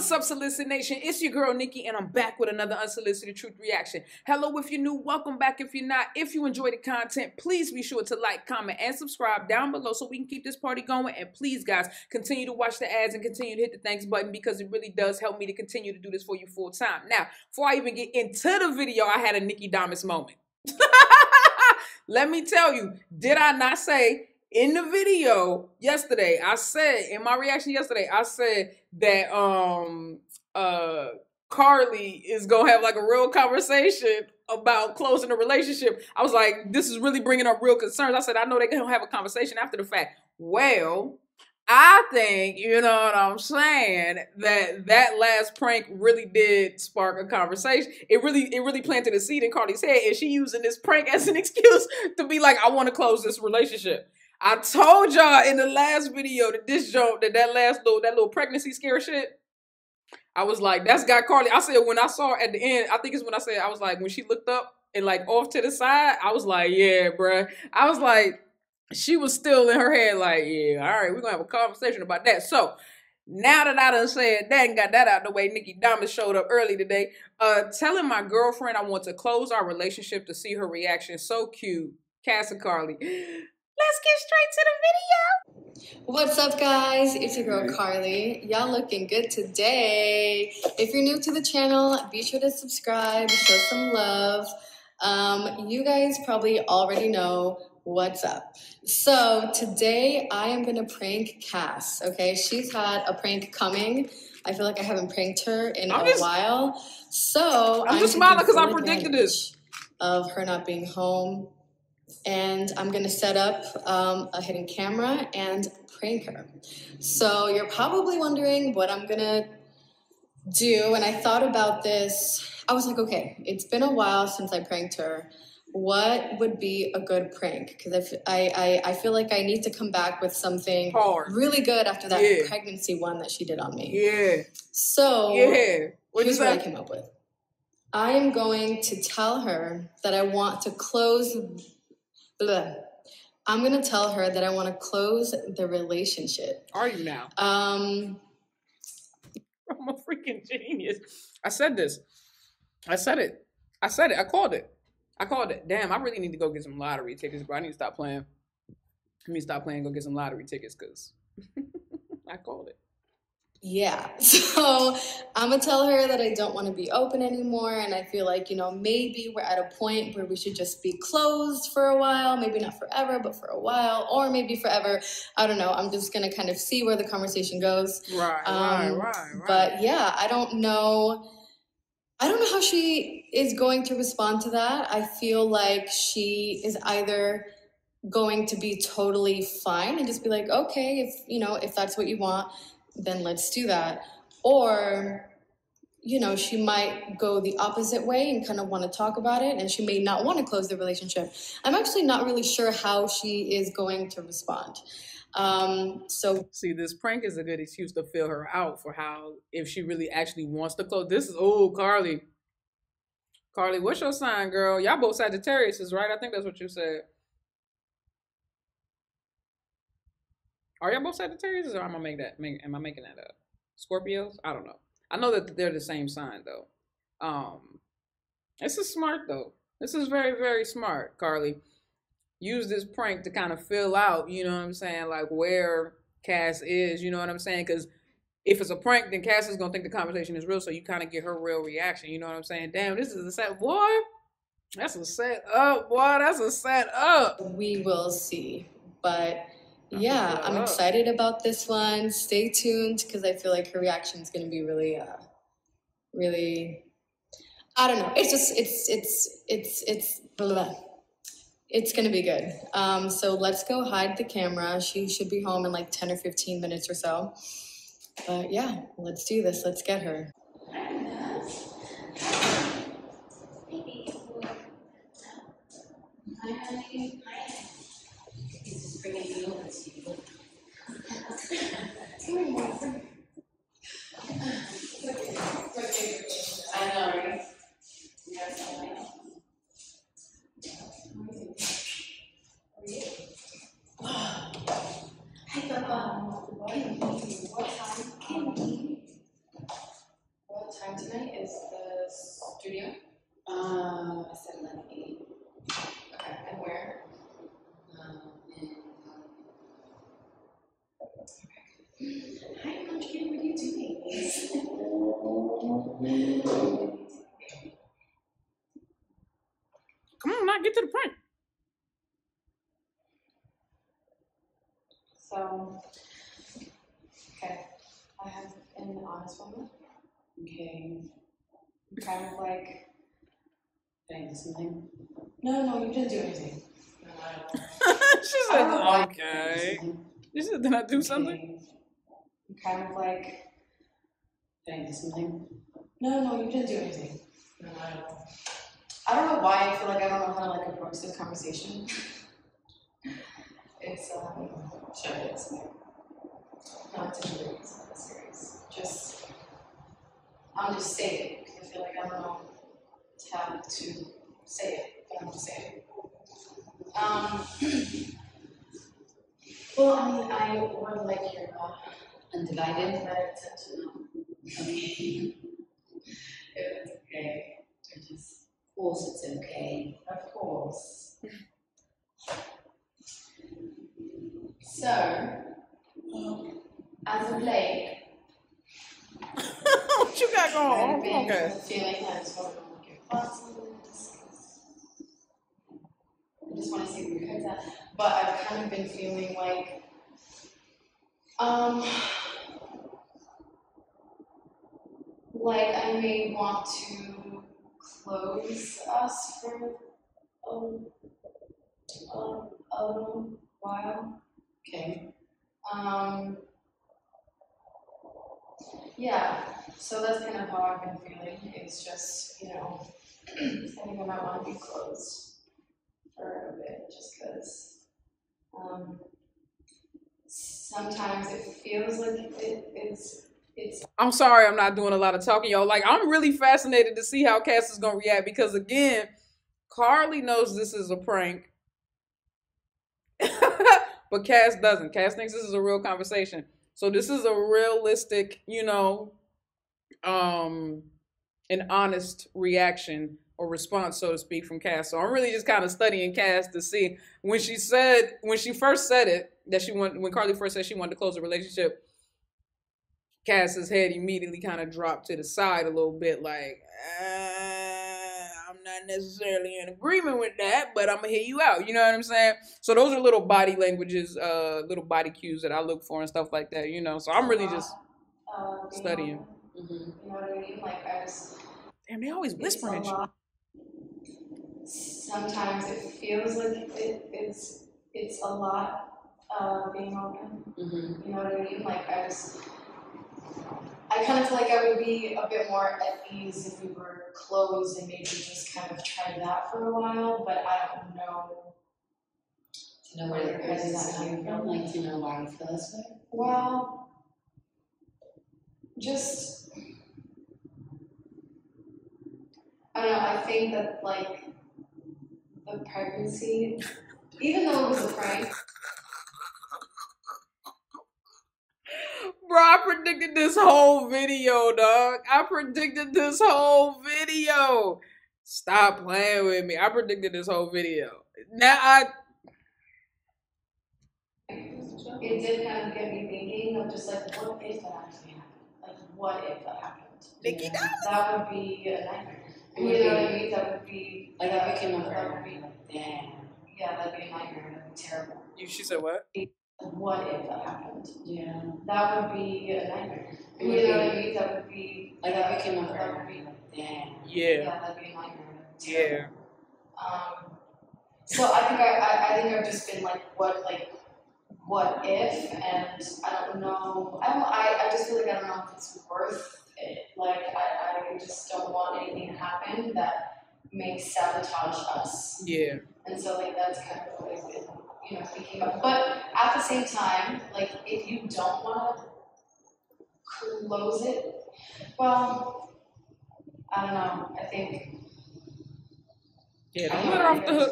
What's up, Solicit Nation? It's your girl, Nikki, and I'm back with another Unsolicited Truth Reaction. Hello if you're new, welcome back if you're not. If you enjoy the content, please be sure to like, comment, and subscribe down below so we can keep this party going. And please, guys, continue to watch the ads and continue to hit the thanks button because it really does help me to continue to do this for you full time. Now, before I even get into the video, I had a Nikki Damas moment. Let me tell you, did I not say in the video yesterday, I said, in my reaction yesterday, I said that Carly is gonna have like a real conversation about closing a relationship. I was like, this is really bringing up real concerns. I said, I know they're gonna have a conversation after the fact. Well, I think, you know what I'm saying, that last prank really did spark a conversation. It really planted a seed in Carly's head, and she using this prank as an excuse to be like, I want to close this relationship. I told y'all in the last video that this joke, that little pregnancy scare shit, I was like, that's got Carly. I said when I saw her at the end, I think it's when I said, I was like, when she looked up and like off to the side, I was like, yeah, bruh. I was like, she was still in her head like, yeah, all right, we're gonna have a conversation about that. So now that I done said that and got that out the way, Nikki Damas showed up early today, telling my girlfriend I want to close our relationship to see her reaction. So cute. KASS and CARLY. Let's get straight to the video. What's up, guys? It's your girl, CARLY. Y'all looking good today. If you're new to the channel, be sure to subscribe, show some love. You guys probably already know what's up. So today I am going to prank KASS, okay? She's had a prank coming. I feel like I haven't pranked her in a while. So I'm just smiling because I predicted this. Of her not being home. And I'm going to set up a hidden camera and prank her. So you're probably wondering what I'm going to do. And I thought about this. I was like, okay, it's been a while since I pranked her. What would be a good prank? Because I feel like I need to come back with something really good after that pregnancy one that she did on me. Yeah. So here's what I came up with. I am going to tell her that I want to close... I'm going to tell her that I want to close the relationship. Are you now? I'm a freaking genius. I said this. I said it. I said it. I called it. I called it. Damn, I really need to go get some lottery tickets, bro. I need to stop playing. I need to stop playing and go get some lottery tickets because I called it. Yeah, so I'm going to tell her that I don't want to be open anymore, and I feel like, you know, maybe we're at a point where we should just be closed for a while, maybe not forever, but for a while, or maybe forever. I don't know. I'm just going to kind of see where the conversation goes. Right. But yeah, I don't know how she is going to respond to that. I feel like she is either going to be totally fine and just be like, okay, if that's what you want, then let's do that. Or, you know, she might go the opposite way and kind of want to talk about it, and she may not want to close the relationship. I'm actually not really sure how she is going to respond. So see, this prank is a good excuse to fill her out for how, if she really actually wants to close. This is, oh, Carly, what's your sign, girl? Y'all both Sagittarius, right? I think that's what you said. Are y'all both Sagittarius, or am I making that up? Scorpios? I don't know. I know that they're the same sign though. This is smart though. This is very, very smart, Carly. Use this prank to kind of fill out, you know what I'm saying, like where KASS is, you know what I'm saying? Because if it's a prank, then KASS is gonna think the conversation is real, so you kind of get her real reaction, you know what I'm saying? Damn, this is a set, boy. That's a set up, boy. That's a set up. We will see, but. Yeah, I'm excited about this one. Stay tuned because I feel like her reaction is going to be really, really, I don't know. It's just, it's going to be good. So let's go hide the camera. She should be home in like 10 or 15 minutes or so. But yeah, let's do this. Let's get her. I know, right? tonight is the studio. I said 11:08. Okay, and where? Hi, Munchkin, what are you doing? Come on, now get to the point. So, okay, I have an honest moment. Okay, kind of like, did I do something? No, you didn't do anything. No, She said, okay. You said, did I do something? Kind of like, did I do something? No, you didn't do anything. No, I don't know why I feel like I don't know how to like approach this conversation. It's sure it is. Not to be serious. I'm just saying it because I feel like I don't know how to say it, but I'm just saying it. Well, I mean, I would like your undivided attention. Okay. It's okay. Of course it's okay. Of course. So, as of late, what you got going on? Okay. Feeling I just want to know what your thoughts on this. I just want to see where your head's at. But I've kind of been feeling like, like I may want to close us for a little while. Okay. Yeah, so that's kind of how I've been feeling. It's just, I think I might want to be closed for a bit, just because sometimes it feels like it's. I'm sorry I'm not doing a lot of talking, y'all. Like, I'm really fascinated to see how Cass is going to react because, again, Carly knows this is a prank. But Cass doesn't. Cass thinks this is a real conversation. So this is a realistic, an honest reaction or response, so to speak, from Cass. So I'm really just kind of studying Cass to see when she first said it, when Carly first said she wanted to close the relationship, Cass's head immediately kind of dropped to the side a little bit, like, I'm not necessarily in agreement with that, but I'm gonna hear you out. You know what I'm saying? So those are little body languages, little body cues that I look for and stuff like that. So I'm really just studying. You know what I mean? Like damn, they always whispering and shit. Sometimes it feels like it's a lot being open. You know what I mean? Like I kind of feel like I would be a bit more at ease if we were closed and maybe just kind of try that for a while, but I don't know. To know where your head is at coming from, like to know why you feel this way? Well, just, I don't know, I think that like the pregnancy, even though it was a prank, bro, I predicted this whole video, dog. I predicted this whole video. Stop playing with me. I predicted this whole video. Now it did kind of get me thinking of just like, what if that actually happened? Like, what if that happened? Nikki, that would be a nightmare. You know what I mean? That would be like that became a damn. Yeah, that'd be a nightmare. That'd be terrible. She said what? What if that happened? Yeah, that would be a nightmare. You know what I mean? That would be like that became a that would be damn. Yeah. Yeah, that'd be a nightmare. Yeah. So I think I've just been like, what if? And I don't know. I just feel like I don't know if it's worth it. Like I just don't want anything to happen that may sabotage us. Yeah. And so like that's kind of what I've been, thinking of. But at the same time, like if you don't want to close it, well, I don't know. I think. Yeah, don't let her off the hook.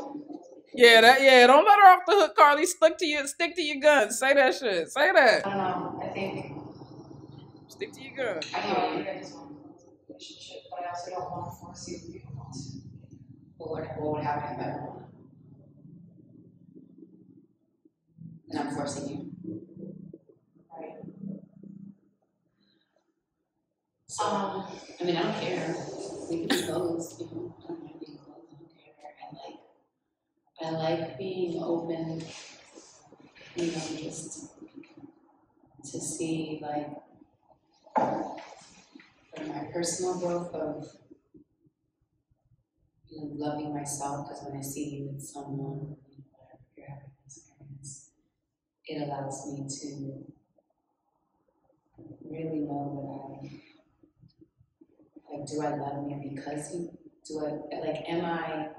Don't let her off the hook, Carly. Stick to your guns. Say that shit. Say that. I don't know. I think. Stick to your guns. I know. I think I just want. relationship, but I also don't want to force you if you don't want to. What would happen if I don't want to? And I'm forcing you. Right. So, I mean, I don't care. We can be closed, you know. I don't mind being closed. I don't care. I like being open, you know, just to see, like, my personal growth of, you know, loving myself. Because when I see you with someone, you know, whatever you're having an experience, it allows me to really know that like, do I love me because you, am I,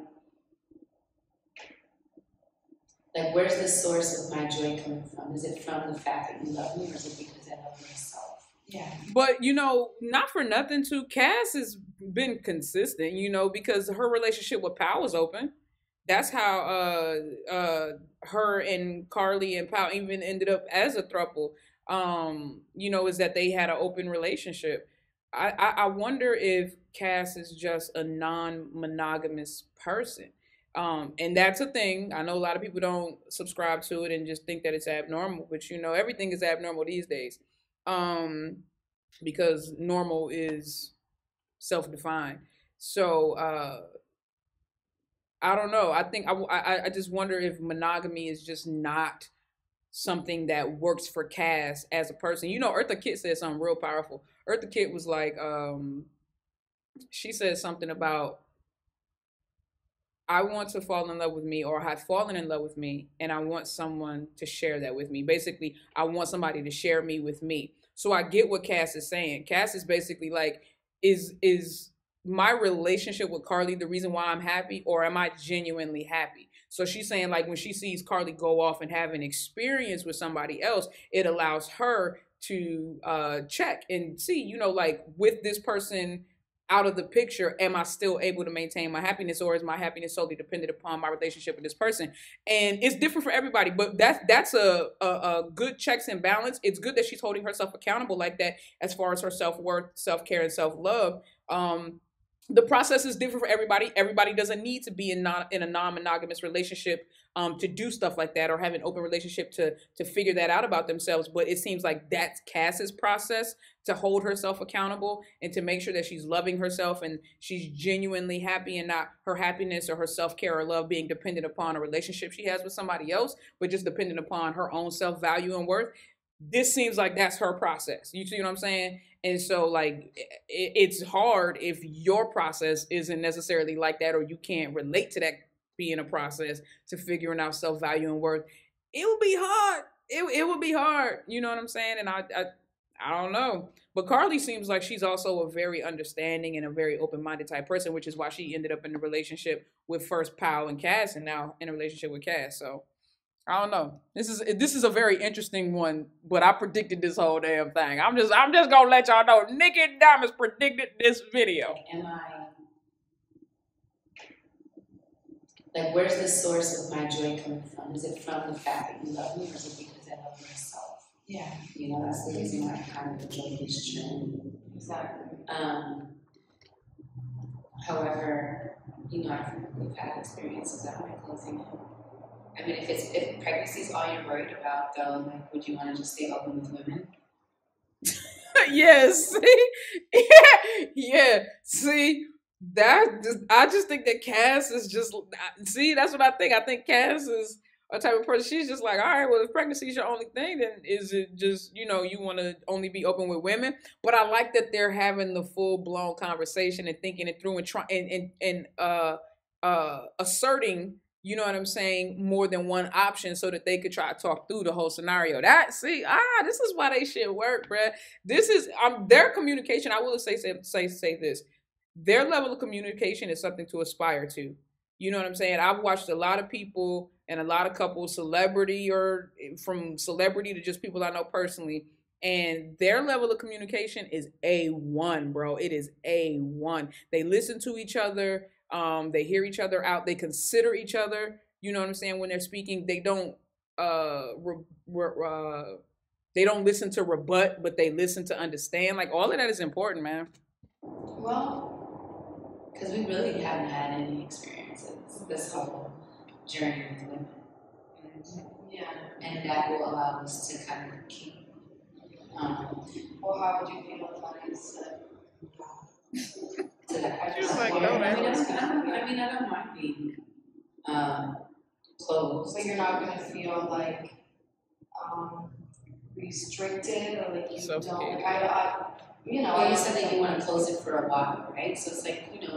like, where's the source of my joy coming from? Is it from the fact that you love me, or is it because I love myself? Yeah. But, you know, not for nothing too, Cass has been consistent, you know, because her relationship with Pal was open. That's how her and Carly and Pal even ended up as a throuple. You know, is that they had an open relationship. I wonder if Cass is just a non-monogamous person. And that's a thing. I know a lot of people don't subscribe to it and just think that it's abnormal, but you know, everything is abnormal these days. Because normal is self-defined. So I don't know. I think I just wonder if monogamy is just not something that works for Cass as a person. You know, Eartha Kitt said something real powerful. Eartha Kitt was like, she said something about, I want to fall in love with me, or have fallen in love with me, and I want someone to share that with me. Basically, I want somebody to share me with me. So I get what Cass is saying. Cass is basically like, is my relationship with Carly the reason why I'm happy, or am I genuinely happy? So she's saying, like, when she sees Carly go off and have an experience with somebody else, it allows her to check and see, you know, like, with this person out of the picture, am I still able to maintain my happiness, or is my happiness solely dependent upon my relationship with this person? And it's different for everybody, but that's a good checks and balance. It's good that she's holding herself accountable like that, as far as her self-worth, self-care, and self-love. The process is different for everybody. Everybody doesn't need to be in a non-monogamous relationship to do stuff like that, or have an open relationship to figure that out about themselves. But it seems like that's Cass's process, to hold herself accountable and to make sure that she's loving herself and she's genuinely happy, and not her happiness or her self-care or love being dependent upon a relationship she has with somebody else, but just dependent upon her own self-value and worth. This seems like that's her process. You see what I'm saying? And so, like, it's hard if your process isn't necessarily like that, or you can't relate to that being a process to figuring out self-value and worth. It would be hard. It would be hard. You know what I'm saying? And I don't know. But Carly seems like she's also a very understanding and a very open-minded type person, which is why she ended up in a relationship with first Pal and Cass, and now in a relationship with Cass. So I don't know. This is a very interesting one, but I predicted this whole damn thing. I'm just gonna let y'all know. Nikki Diamonds predicted this video. Am I, like, where's the source of my joy coming from? Is it from the fact that you love me, or is it because I love myself? Yeah. You know, that's the reason why I kind of enjoy this journey. Exactly. However, you know, we've had experiences at my closing. I mean, if pregnancy is all you're worried about, though, like, would you want to just stay open with women? Yes. Yeah. See, I just think that Cass is just, see, that's what I think. I think Cass is a type of person. She's just like, all right, well, if pregnancy is your only thing, then is it just, you know, you want to only be open with women? But I like that they're having the full blown conversation and thinking it through and trying and asserting, you know what I'm saying, more than one option, so that they could try to talk through the whole scenario. This is why they shit work, bruh. This is their communication. I will say this. Their level of communication is something to aspire to. You know what I'm saying? I've watched a lot of people and a lot of couples, celebrity or from celebrity to just people I know personally, and their level of communication is A1, bro. It is A1. They listen to each other. They hear each other out. They consider each other. You know what I'm saying? When they're speaking, they don't they don't listen to rebut, but they listen to understand. Like, all of that is important, man. Well, because we really haven't had any experiences this whole journey with women. And that will allow us to kind of keep. Well, how would you feel if I said To that. She's like, I no, mean, I don't mind being closed. But you're not going to feel like restricted or like you don't. Like Well, you said that you want to close it for a while, right? So it's like, we can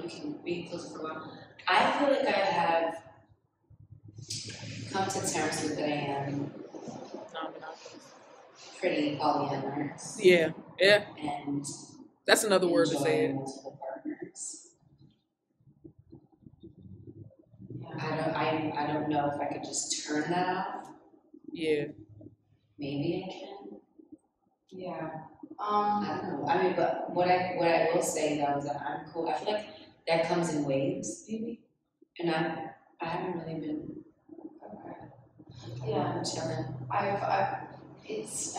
close it for a while. I feel like I have come to terms with that I am pretty polyamorous. Yeah. And that's another word to say it. Multiple partners. I don't know if I could just turn that off. Yeah. Maybe I can. Yeah. I don't know. I mean, but what I will say though is that I'm cool. I feel like that comes in waves, maybe. And I haven't really been. Yeah. Chilling. It's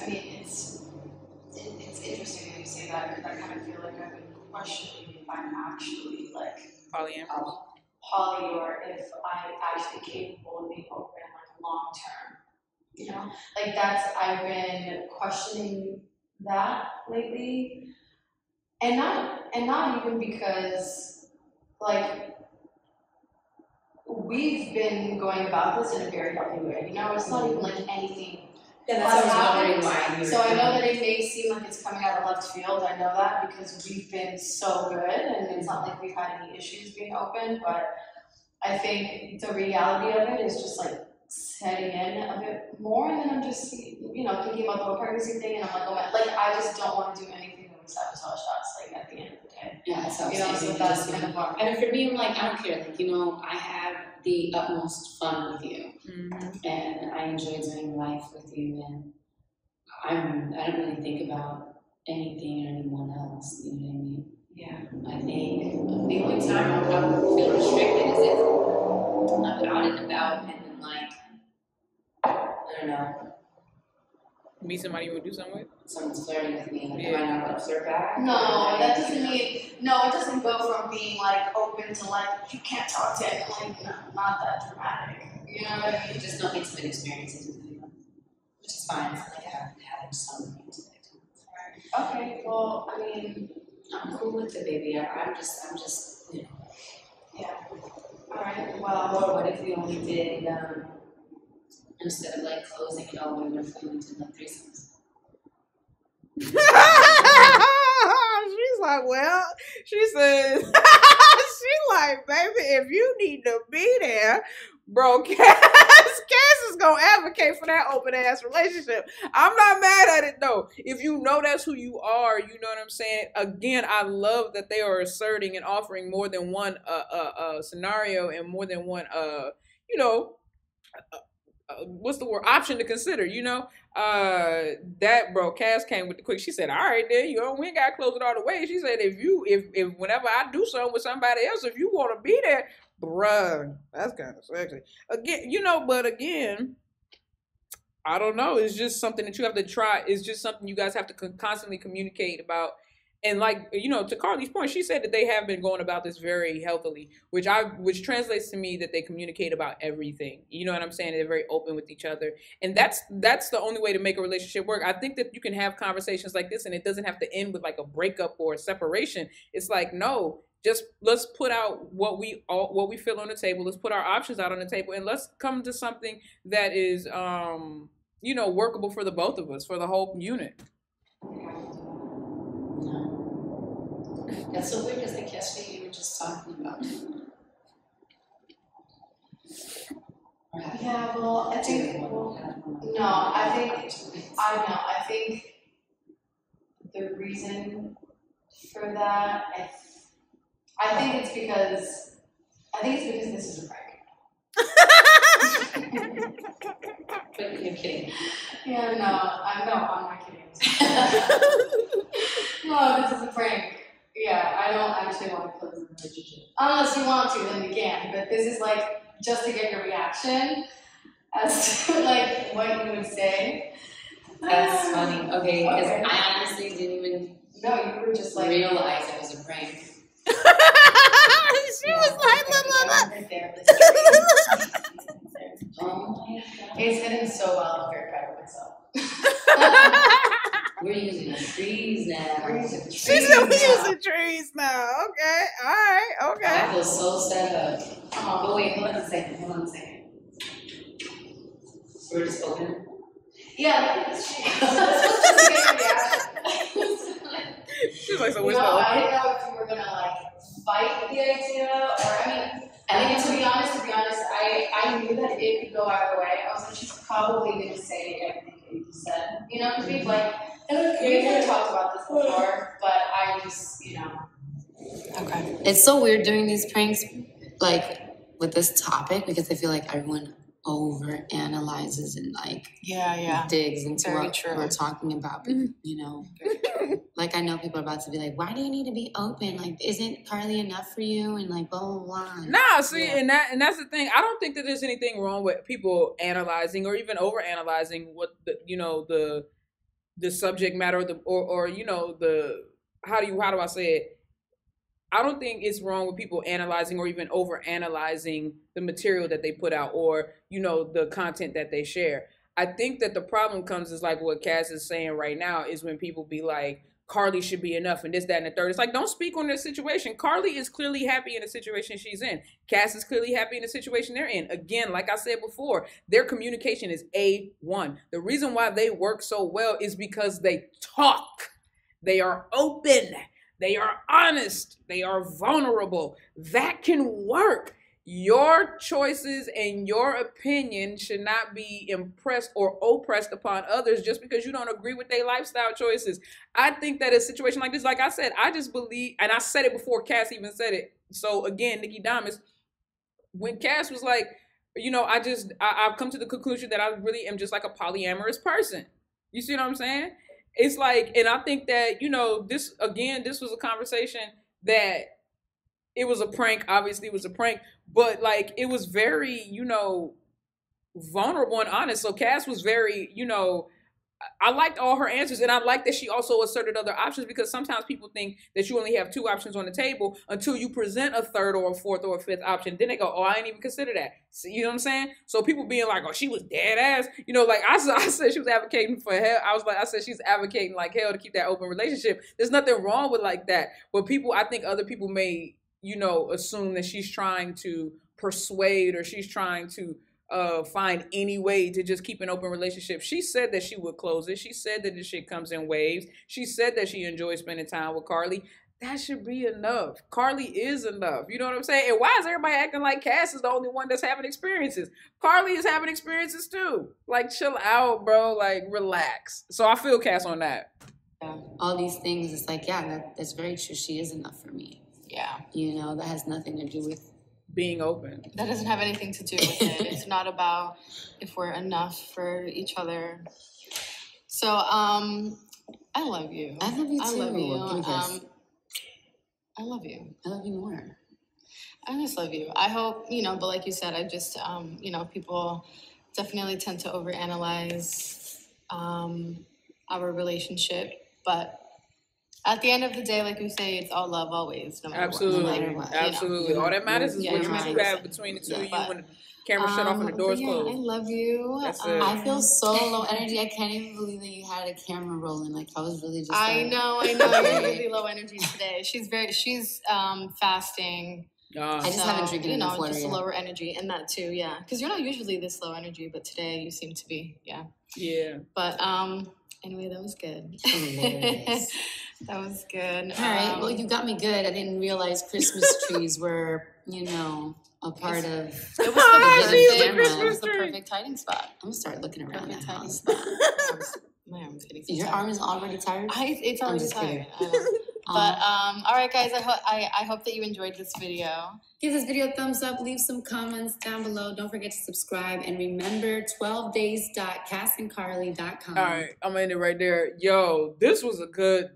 interesting when you say that because I kind of feel like I've been questioning if I'm actually like Polyamorous. Poly or if I'm actually capable of being open like long term. Like I've been questioning that lately, and not even because like we've been going about this in a very healthy way. It's not even like anything. Yeah, that's what I was wondering why. So I know that it may seem like it's coming out of left field. I know that because we've been so good, and it's not like we've had any issues being open. But I think the reality of it is just like setting in a bit more, and then I'm just thinking about the whole pregnancy thing, and I'm like, oh my, like I just don't want to do anything that would sabotage us. Like at the end of the day, yeah. So so that's kind of what. I mean, for me, I'm like, I don't care. Like I have the utmost fun with you, and I enjoy doing life with you, and I don't really think about anything or anyone else. You know what I mean? Yeah. I think the only time I'll probably feel restricted is if I'm out and about and then like I don't know. Meet somebody you would do something with? Someone's flirting with me, like, am I not going to flirt back? No, that doesn't mean, it doesn't go from being like open to like, you can't talk to anyone, like, no, not that dramatic. You know what I mean? Just don't intimate experiences with anyone, which is fine. It's like I haven't had some intimate. Okay, well, I mean, I'm cool with it, baby. I'm just, Yeah. Alright, well. What if we only did, instead of like closing it all, we went to like threesomes? She's like, well, she says, she's like, baby, if you need to be there, bro, Cass is gonna advocate for that open ass relationship. I'm not mad at it though. If you know that's who you are, you know what I'm saying? Again, I love that they are asserting and offering more than one scenario and more than one what's the word, option to consider, that bro, Cass came with the quick. She said, all right then, we ain't gotta close it all the way. She said, if whenever I do something with somebody else, if you want to be there, bruh, that's kind of sexy. Again, but again, I don't know. It's just something that you have to try. It's just something you guys have to constantly communicate about. And like, to Carly's point, she said that they have been going about this very healthily, which translates to me that they communicate about everything. You know what I'm saying? They're very open with each other. And that's the only way to make a relationship work. I think that you can have conversations like this and it doesn't have to end with like a breakup or a separation. It's like, no, just let's put out what we feel on the table. Let's put our options out on the table and let's come to something that is, workable for the both of us, for the whole unit. That's so weird because like yesterday you were just talking about it. Yeah, well, I think the reason for that, I think it's because this is a prank. But you're kidding. Yeah, I'm not kidding. No, this is a prank. Yeah, I don't actually want to close the relationship. Unless you want to, then you can. But this is like just to get your reaction as to like what you would say. That's funny. Okay, because I honestly didn't even you were just like realize it was a prank. prank. She was like, Oh my God. It's getting so well. I'm very proud of myself. We're using trees now. We're using trees. She said we using trees now. Okay. All right. Okay. I feel so set up. Oh, wait, hold on a second. We're just open. Yeah. She's like, so You what's know, the I didn't know if you were gonna like fight the idea, or I mean, to be honest, I knew that it could go either way. I was like, she's probably gonna say everything that you just said, you know, because we've like we've talked about this before, but I just, you know. Okay. It's so weird doing these pranks, like with this topic, because I feel like everyone over analyzes and like digs into what we're talking about. You know, like I know people are about to be like, "Why do you need to be open? Like, isn't Carly enough for you?" And like, blah blah blah. Nah, see, and that's the thing. I don't think that there's anything wrong with people analyzing or even over analyzing what the subject matter or you know the how do I say it? I don't think it's wrong with people analyzing or even over analyzing the material that they put out or, you know, the content that they share. I think that the problem comes is like what Cass is saying right now is when people be like, Carly should be enough and this, that, and the third. It's like, don't speak on their situation. Carly is clearly happy in the situation she's in. Cass is clearly happy in the situation they're in. Again, like I said before, their communication is A1. The reason why they work so well is because they talk. They are open. They are honest. They are vulnerable. That can work. Your choices and your opinion should not be impressed or oppressed upon others just because you don't agree with their lifestyle choices. I think that a situation like this, like I said, I just believe, and I said it before Cass even said it. So again, Nikki Damas, when Cass was like, you know, I've come to the conclusion that I really am just like a polyamorous person. You see what I'm saying? It's like, and I think that, you know, this was a conversation that it was a prank. Obviously, it was a prank, but like, it was very, you know, vulnerable and honest. So Cass was very, you know, I liked all her answers, and I like that she also asserted other options because sometimes people think that you only have two options on the table until you present a third or a fourth or a fifth option. Then they go, "Oh, I didn't even consider that." See, you know what I'm saying? So people being like, "Oh, she was dead ass," you know, like I said, she was advocating for hell. I said she's advocating like hell to keep that open relationship. There's nothing wrong with like that, but I think other people may, you know, assume that she's trying to persuade or she's trying to find any way to just keep an open relationship. She said that she would close it. She said that this shit comes in waves. She said that she enjoys spending time with Carly. That should be enough. Carly is enough. You know what I'm saying? And why is everybody acting like Cass is the only one that's having experiences? Carly is having experiences too. Like, chill out, bro. Like, relax. So I feel Cass on that. Yeah. All these things, it's like, yeah, that's very true. She is enough for me. Yeah. You know, that has nothing to do with being open. That doesn't have anything to do with it. It's not about if we're enough for each other. So, I love you. I love you too. I love you. I love you. I love you more. I just love you. I hope, you know, but like you said, I just, you know, people definitely tend to overanalyze our relationship. But at the end of the day, like we say, it's all love always. No matter absolutely. What, no matter what, absolutely. You know? All that matters is what you have between the two of you when the camera shut off and the doors closed. I love you. That's it. I feel so low energy. I can't even believe that you had a camera rolling. Like I was really just. I know. You're really low energy today. She's fasting. I just haven't drinking enough water. Just lower energy, and that too, yeah. Because you're not usually this low energy, but today you seem to be, yeah. Yeah. But anyway, that was good. That was good. All right. Well, you got me good. I didn't realize Christmas trees were, you know, a part of. It was the perfect hiding spot. I'm gonna start looking around the house. My arm's getting Your arm is already tired. It's already tired. But all right, guys. I hope that you enjoyed this video. Give this video a thumbs up. Leave some comments down below. Don't forget to subscribe and remember 12days.kassandcarly.com. All right, I'm gonna end it right there. Yo, this was a good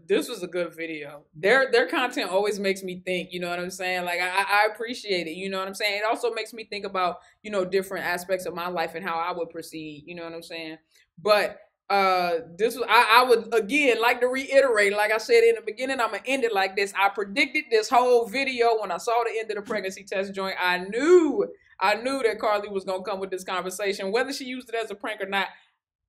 video. Their content always makes me think. You know what I'm saying? Like I appreciate it. You know what I'm saying? It also makes me think about, you know, different aspects of my life and how I would proceed. You know what I'm saying? But This was I would again like to reiterate, like I said in the beginning, I'm gonna end it like this. I predicted this whole video when I saw the end of the pregnancy test joint. I knew that Carly was gonna come with this conversation, whether she used it as a prank or not.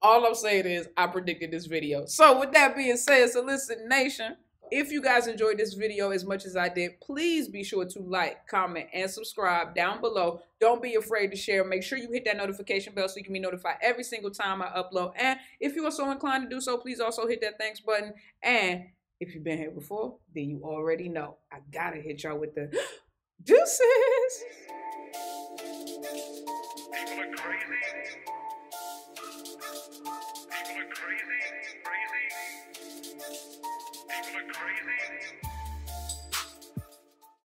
All I'm saying is I predicted this video. So with that being said, Solicit Nation, if you guys enjoyed this video as much as I did, please be sure to like, comment, and subscribe down below. Don't be afraid to share. Make sure you hit that notification bell so you can be notified every single time I upload. And if you are so inclined to do so, please also hit that thanks button. And if you've been here before, then you already know. I gotta hit y'all with the deuces. People are crazy. People are crazy. People are crazy.